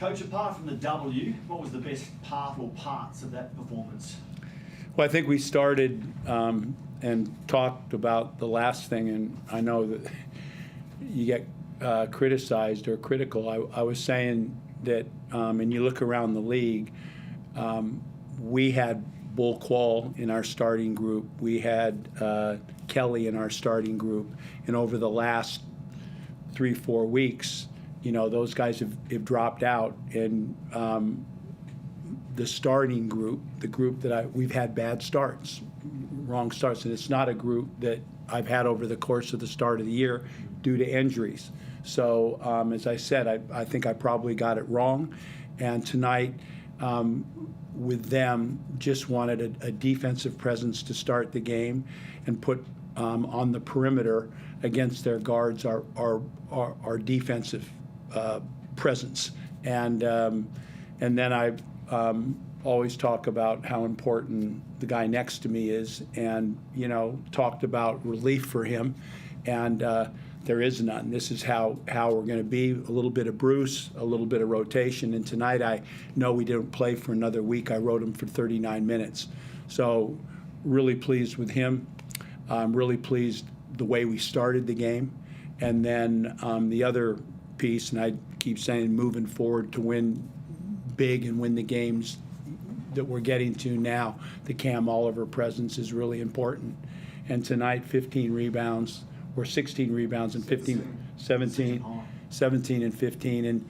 Coach, apart from the W, what was the best part or parts of that performance? Well, I think we started and talked about the last thing, and I know that you get criticized or critical. I was saying that, and you look around the league, we had Bull Quall in our starting group. We had Kelly in our starting group. And over the last 3-4 weeks, you know, those guys have dropped out. And the starting group, the group that we've had bad starts, wrong starts. And it's not a group that I've had over the course of the start of the year due to injuries. So as I said, I think I probably got it wrong. And tonight, with them, just wanted a defensive presence to start the game and put on the perimeter against their guards our defensive presence. And then I always talk about how important the guy next to me is, and you know, talked about relief for him, and there is none. This is how we're going to be. A little bit of Bruce, a little bit of rotation. And tonight I know we didn't play for another week. I wrote him for 39 minutes. So really pleased with him. I'm really pleased the way we started the game. And then the other piece, and I keep saying moving forward to win big and win the games that we're getting to now, the Cam Oliver presence is really important. And tonight, 15 rebounds. Or 16 rebounds and 17 and 15. And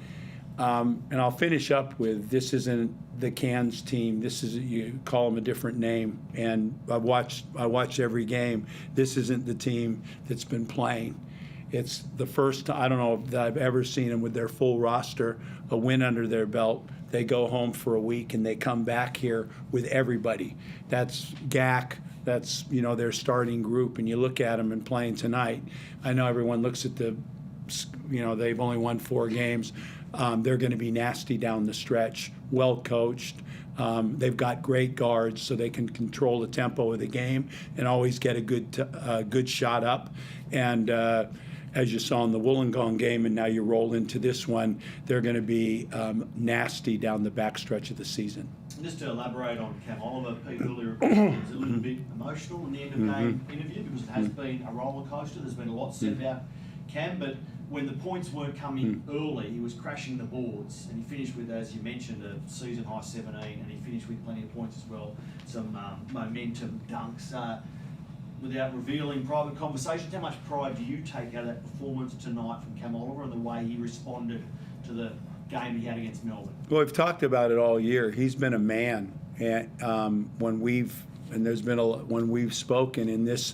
I'll finish up with, this isn't the Cairns team. This is, you call them a different name. And I watched every game. This isn't the team that's been playing. It's the first, I don't know that I've ever seen them with their full roster, a win under their belt. They go home for a week and they come back here with everybody. That's GAC. That's, you know, their starting group, and you look at them and playing tonight. I know everyone looks at the, you know, they've only won 4 games. They're going to be nasty down the stretch, well coached. They've got great guards, so they can control the tempo of the game and always get a good shot up. And as you saw in the Wollongong game, and now you roll into this one, they're going to be nasty down the backstretch of the season. Just to elaborate on Cam Oliver, Pete earlier it was a little bit emotional in the end of game interview, because it has been a roller coaster. There's been a lot said about Cam, but when the points weren't coming early, he was crashing the boards, and he finished with, as you mentioned, a season high 17, and he finished with plenty of points as well, some momentum dunks. Without revealing private conversations, how much pride do you take out of that performance tonight from Cam Oliver and the way he responded to the game he had against Melbourne? Well, we've talked about it all year. He's been a man, and when we've spoken in this,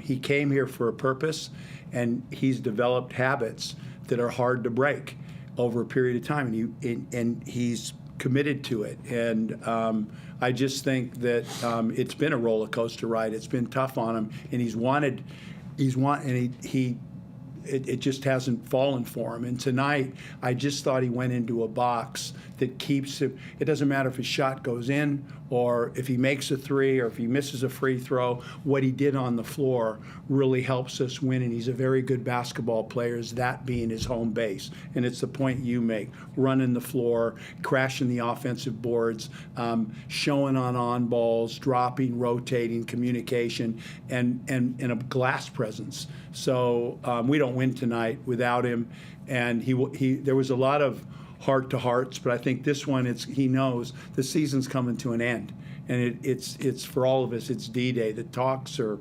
he came here for a purpose, and he's developed habits that are hard to break over a period of time, and he's committed to it. And I just think that it's been a roller coaster ride. It's been tough on him, and it just hasn't fallen for him. And tonight, I just thought he went into a box that keeps him. It doesn't matter if his shot goes in or if he makes a 3 or if he misses a free throw. What he did on the floor really helps us win, and he's a very good basketball player, that being his home base. And it's the point you make, running the floor, crashing the offensive boards, showing on balls, dropping, rotating, communication, and a glass presence. So we don't win tonight without him. And there was a lot of heart-to-hearts, but I think this one, he knows the season's coming to an end, and it's for all of us. It's D-Day. The talks are,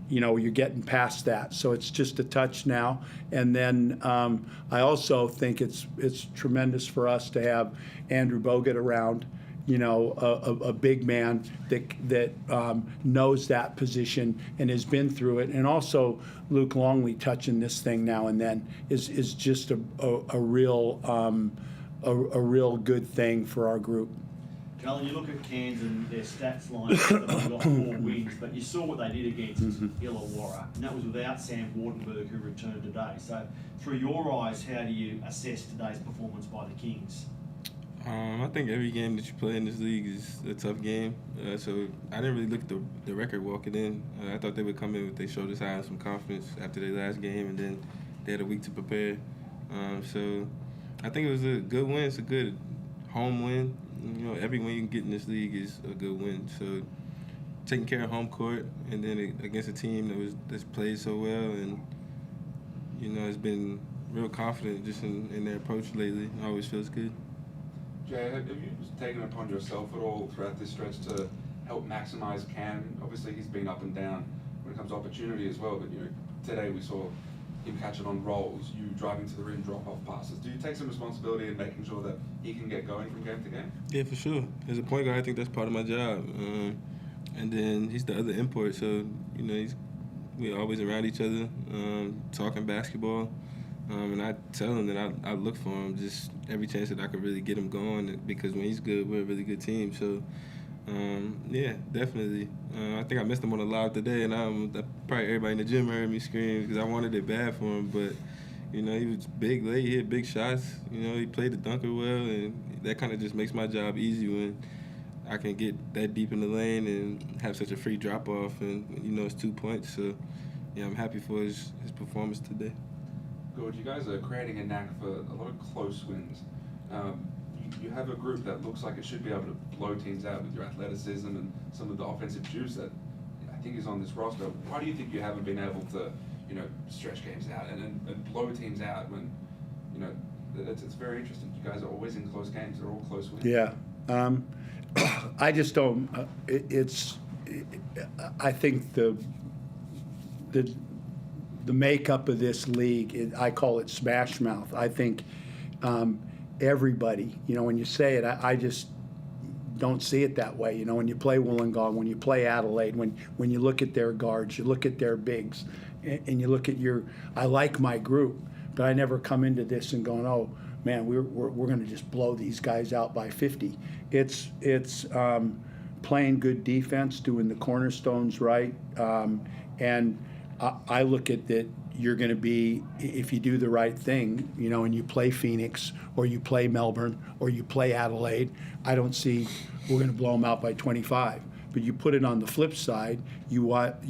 you know, you're getting past that, so it's just a touch now. And then I also think it's tremendous for us to have Andrew Bogut around. You know, a big man that knows that position and has been through it, and also Luke Longley touching this thing now and then is just a real good thing for our group. Jaylen, you look at Cairns and their stats line, they've got 4 wins, but you saw what they did against Illawarra, and that was without Sam Wardenberg, who returned today. So through your eyes, how do you assess today's performance by the Kings? I think every game that you play in this league is a tough game. So I didn't really look at the record walking in. I thought they would come in with their shoulders high and some confidence after their last game, and then they had a week to prepare. So I think it was a good win. It's a good home win. You know, every win you can get in this league is a good win. So taking care of home court, and then against a team that's played so well, and you know, has been real confident just in their approach lately. It always feels good. Jay, have you taken it upon yourself at all throughout this stretch to help maximize Cam? Obviously, he's been up and down when it comes to opportunity as well. But you know, today we saw him catch it on rolls, you driving to the rim, drop-off passes. Do you take some responsibility in making sure that he can get going from game to game? Yeah, for sure. As a point guard, I think that's part of my job. And then he's the other import, so you know we're always around each other, talking basketball. And I tell him that I look for him just every chance that I could really get him going, because when he's good, we're a really good team. So, yeah, definitely. I think I missed him on the live today, and probably everybody in the gym heard me scream because I wanted it bad for him. But, you know, he was big late, he hit big shots. You know, he played the dunker well, and that kind of just makes my job easy when I can get that deep in the lane and have such a free drop-off, and, you know, it's 2 points. So, yeah, I'm happy for his performance today. Good. You guys are creating a knack for a lot of close wins. You have a group that looks like it should be able to blow teams out with your athleticism and some of the offensive juice that I think is on this roster. Why do you think you haven't been able to, you know, stretch games out and blow teams out when, you know, it's very interesting. You guys are always in close games. They're all close wins. Yeah. I just don't. I think the makeup of this league, I call it smash mouth. I think everybody, you know, when you say it, I just don't see it that way. You know, when you play Wollongong, when you play Adelaide, when you look at their guards, you look at their bigs, and you look at I like my group, but I never come into this and going, oh man, we're going to just blow these guys out by 50. It's playing good defense, doing the cornerstones right, and I look at that you're going to be, if you do the right thing, you know, and you play Phoenix or you play Melbourne or you play Adelaide, I don't see we're going to blow them out by 25. But you put it on the flip side, you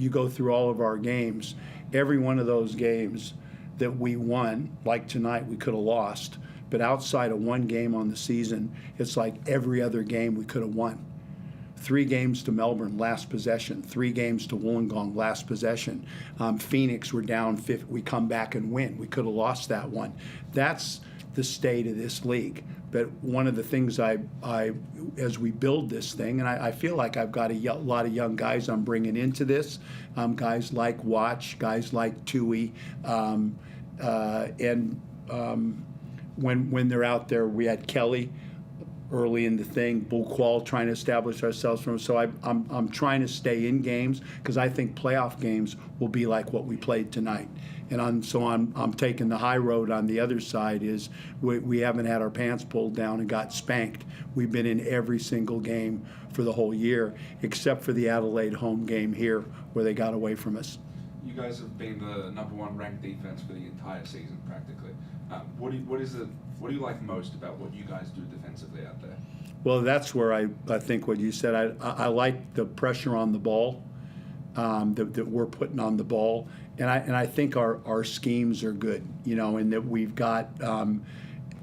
go through all of our games. Every one of those games that we won, like tonight, we could have lost. But outside of one game on the season, it's like every other game we could have won. 3 games to Melbourne, last possession. 3 games to Wollongong, last possession. Phoenix, we're down 50. We come back and win. We could have lost that one. That's the state of this league. But one of the things as we build this thing, and I feel like I've got a lot of young guys I'm bringing into this, guys like Watch, guys like Tui, when they're out there, we had Kelly early in the thing, Bullquall trying to establish ourselves from. So I'm trying to stay in games because I think playoff games will be like what we played tonight. And I'm taking the high road on the other side is we haven't had our pants pulled down and got spanked. We've been in every single game for the whole year, except for the Adelaide home game here where they got away from us. You guys have been the #1 ranked defense for the entire season, practically. What do you like most about what you guys do defensively out there? Well, that's where I think what you said. I like the pressure on the ball that we're putting on the ball, and I think our schemes are good. You know, and that we've got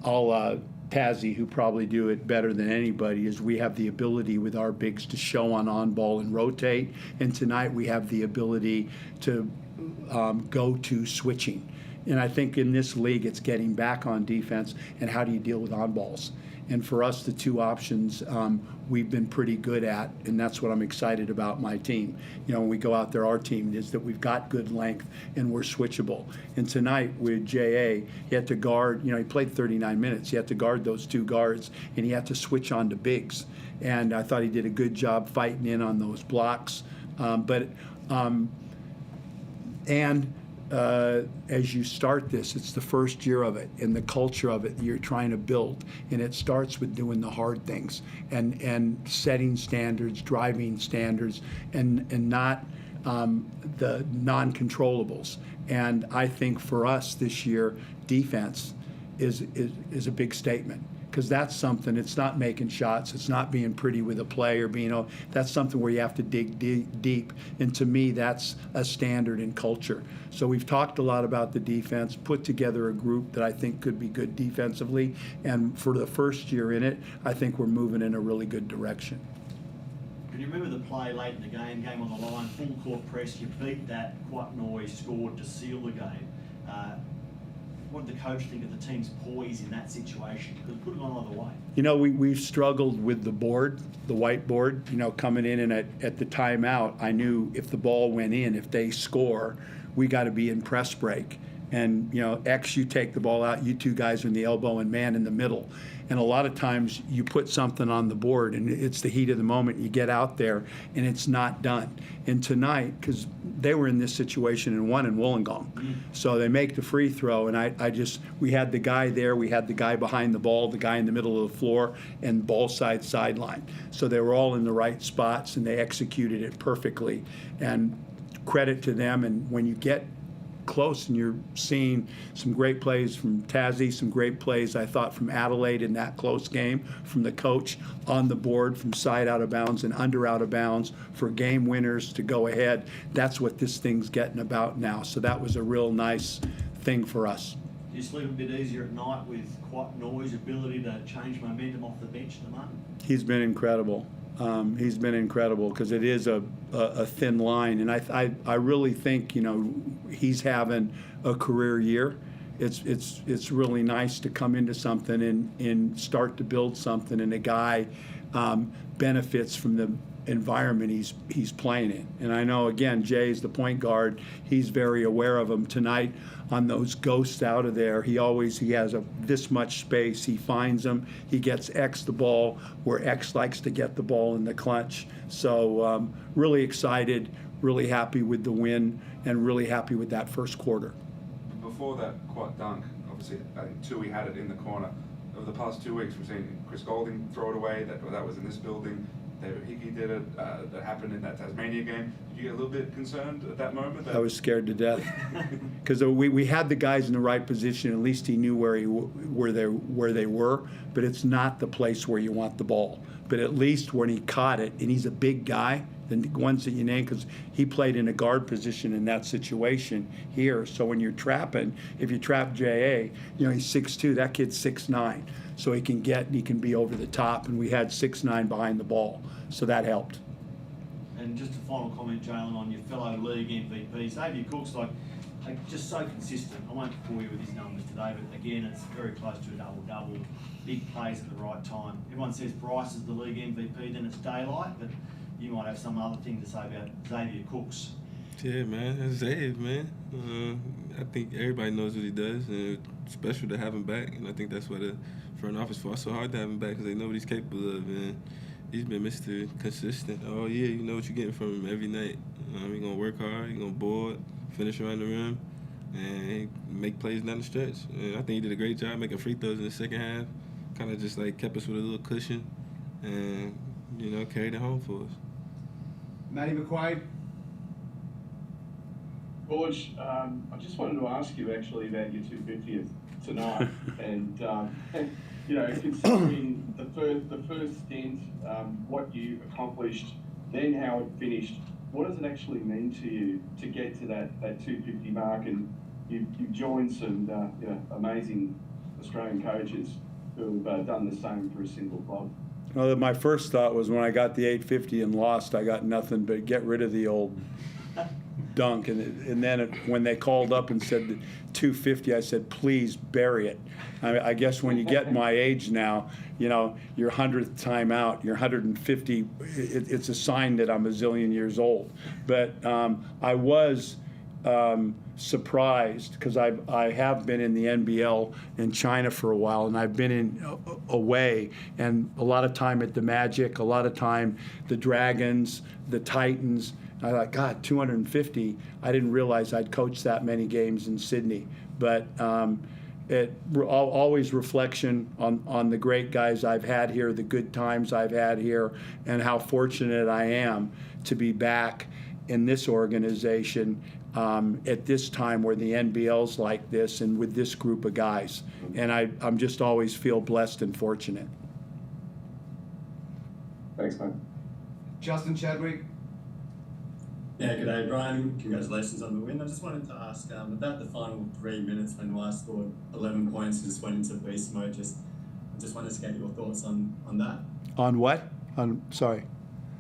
all Tazzy, who probably do it better than anybody, is we have the ability with our bigs to show on ball and rotate. And tonight we have the ability to go to switching. And I think in this league, it's getting back on defense and how do you deal with on balls. And for us, the 2 options we've been pretty good at, and that's what I'm excited about my team. You know, when we go out there, our team is that we've got good length and we're switchable. And tonight with J.A., he had to guard, you know, he played 39 minutes. He had to guard those 2 guards, and he had to switch on to bigs. And I thought he did a good job fighting in on those blocks. As you start this, it's the first year of it, and the culture of it you're trying to build, and it starts with doing the hard things and setting standards, driving standards, and not the non-controllables. And I think for us this year, defense is a big statement, because that's something. It's not making shots. It's not being pretty with a play or being. That's something where you have to dig deep. And to me, that's a standard in culture. So we've talked a lot about the defense, put together a group that I think could be good defensively. And for the first year in it, I think we're moving in a really good direction. Can you remember the play late in the game on the line, full court press, you beat that, Quatnoy scored to seal the game. What did the coach think of the team's poise in that situation? Because it could have gone either way. You know, we've struggled with the board, the whiteboard, you know, coming in, and at the timeout, I knew if the ball went in, if they score, we got to be in press break. And, you know, X, you take the ball out, you two guys are in the elbow and man in the middle. And a lot of times you put something on the board and it's the heat of the moment, you get out there and it's not done. And tonight, because they were in this situation and won in Wollongong, so they make the free throw, and we had the guy there, we had the guy behind the ball, the guy in the middle of the floor, and ball sideline. So they were all in the right spots and they executed it perfectly. And credit to them. And when you get close and you're seeing some great plays from Tassie, some great plays I thought from Adelaide in that close game, from the coach on the board, from side out of bounds and under out of bounds for game winners to go ahead. That's what this thing's getting about now. So that was a real nice thing for us. Do you sleep a bit easier at night with Quatnoy's ability to change momentum off the bench at the moment? He's been incredible. He's been incredible because it is a thin line, and I really think, you know, he's having a career year. It's really nice to come into something and start to build something, and a guy benefits from the environment he's playing in. And I know, again, Jay's the point guard. He's very aware of him. Tonight on those ghosts out of there, he has this much space. He finds them. He gets X the ball where X likes to get the ball in the clutch. So really excited, really happy with the win, and really happy with that first quarter. Before that quad dunk, obviously I think Tui had it in the corner. Over the past 2 weeks, we've seen Chris Golding throw it away. That was in this building. David Hickey did it. That happened in that Tasmania game. Did you get a little bit concerned at that moment? I was scared to death because we had the guys in the right position. At least he knew where they were. But it's not the place where you want the ball. But at least when he caught it, and he's a big guy, the ones that you name, because he played in a guard position in that situation here. So when you're trapping, if you trap JA, you know, he's 6'2", that kid's 6'9", so he can get and he can be over the top. And we had 6'9" behind the ball, so that helped. And just a final comment, Jaylen, on your fellow league MVP, Xavier Cook's like just so consistent. I won't bore you with his numbers today, but again, it's very close to a double-double. Big plays at the right time. Everyone says Bryce is the league MVP, then it's daylight, but you might have some other thing to say about Xavier Cooks. Yeah, man, that's Xavier, man. I think everybody knows what he does, and it's special to have him back. And I think that's why the front office fought so hard to have him back, because they know what he's capable of. And he's been Mr. Consistent all year. You know what you're getting from him every night. He's gonna work hard. He's gonna board, finish around the rim, and make plays down the stretch. And I think he did a great job making free throws in the second half. Kind of just like kept us with a little cushion, and you know, carried it home for us. Matty McQuaid. Gorge, I just wanted to ask you actually about your 250th tonight, and you know, considering the first stint, what you accomplished, then how it finished, what does it actually mean to you to get to that 250 mark? And you've joined some you know, amazing Australian coaches who have done the same for a single club. Well, my first thought was when I got the 850 and lost, I got nothing but get rid of the old dunk. And then when they called up and said the 250, I said, please bury it. I guess when you get my age now, you know, your 100th time out, your 150, it's a sign that I'm a zillion years old. But I was surprised because I have been in the NBL in China for a while, and I've been away, and a lot of time at the Magic, a lot of time the Dragons, the Titans. I thought, God, 250. I didn't realize I'd coached that many games in Sydney. But always reflection on the great guys I've had here, the good times I've had here, and how fortunate I am to be back in this organization at this time where the NBL's like this and with this group of guys. And I'm just always feel blessed and fortunate. Thanks, man. Justin Chadwick. Yeah, g'day, Brian. Congratulations on the win. I just wanted to ask about the final 3 minutes when Noah scored 11 points and just went into beast mode. I just wanted to get your thoughts on that. On what? Sorry.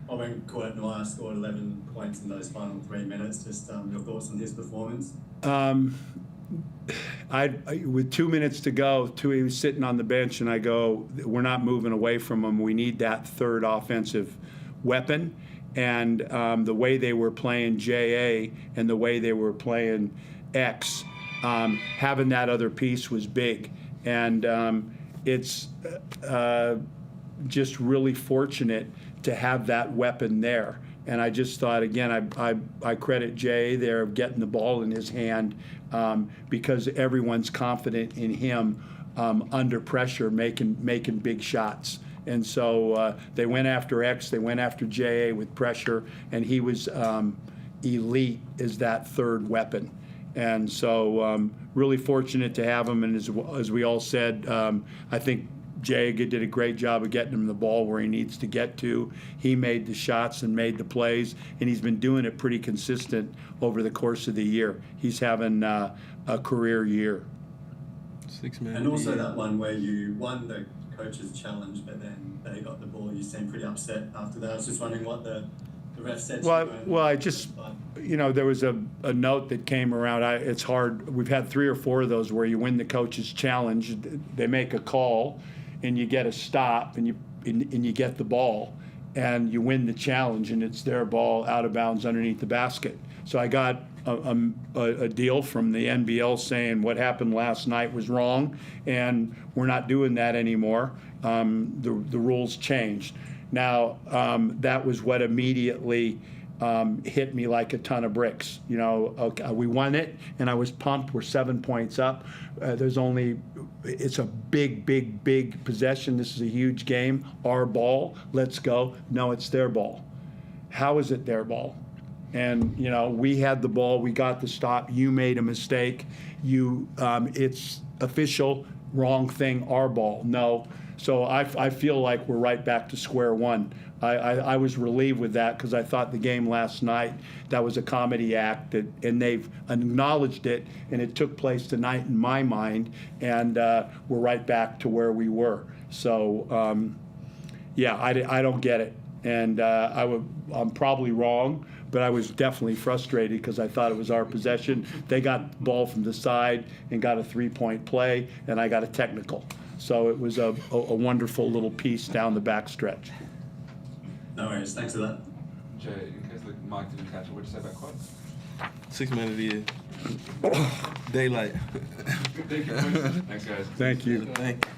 Or when Noah scored 11 points in those final 3 minutes, just your thoughts on his performance. With 2 minutes to go, he was sitting on the bench, and I go, we're not moving away from him. We need that third offensive weapon. And the way they were playing JA and the way they were playing X, having that other piece was big. And it's just really fortunate to have that weapon there. And I just thought, again, I credit Jay there of getting the ball in his hand because everyone's confident in him under pressure, making big shots. And so they went after X, they went after JA with pressure, and he was elite as that third weapon. And so really fortunate to have him. And as we all said, I think JA did a great job of getting him the ball where he needs to get to. He made the shots and made the plays, and he's been doing it pretty consistent over the course of the year. He's having a career year. 6 man. And also that one where you won the coach's challenge, but then they got the ball. You seemed pretty upset after that. I was just wondering what the ref said to you. Well, I just, there was a note that came around. It's hard. We've had 3 or 4 of those where you win the coach's challenge. They make a call, and you get a stop, and you get the ball, and you win the challenge, and it's their ball out of bounds underneath the basket. So I got a deal from the NBL saying what happened last night was wrong, and we're not doing that anymore. The rules changed. Now, that was what immediately hit me like a ton of bricks. Okay, we won it, and I was pumped. We're 7 points up. It's a big possession. This is a huge game. Our ball, let's go. No, it's their ball. How is it their ball? And, we had the ball. We got the stop. You made a mistake. It's official, wrong thing, our ball. No. So I feel like we're right back to square one. I was relieved with that because I thought the game last night, that was a comedy act, and they've acknowledged it, and it took place tonight in my mind, and we're right back to where we were. So, I don't get it. And I'm probably wrong, but I was definitely frustrated because I thought it was our possession. They got the ball from the side and got a 3-point play, and I got a technical. So it was a wonderful little piece down the back stretch. No worries. Thanks for that. Jay, in case the mic didn't catch it, what'd you say about quotes? 6 man of the year. Daylight. Thank you, boys. Thanks, guys. Thank you. Thank you.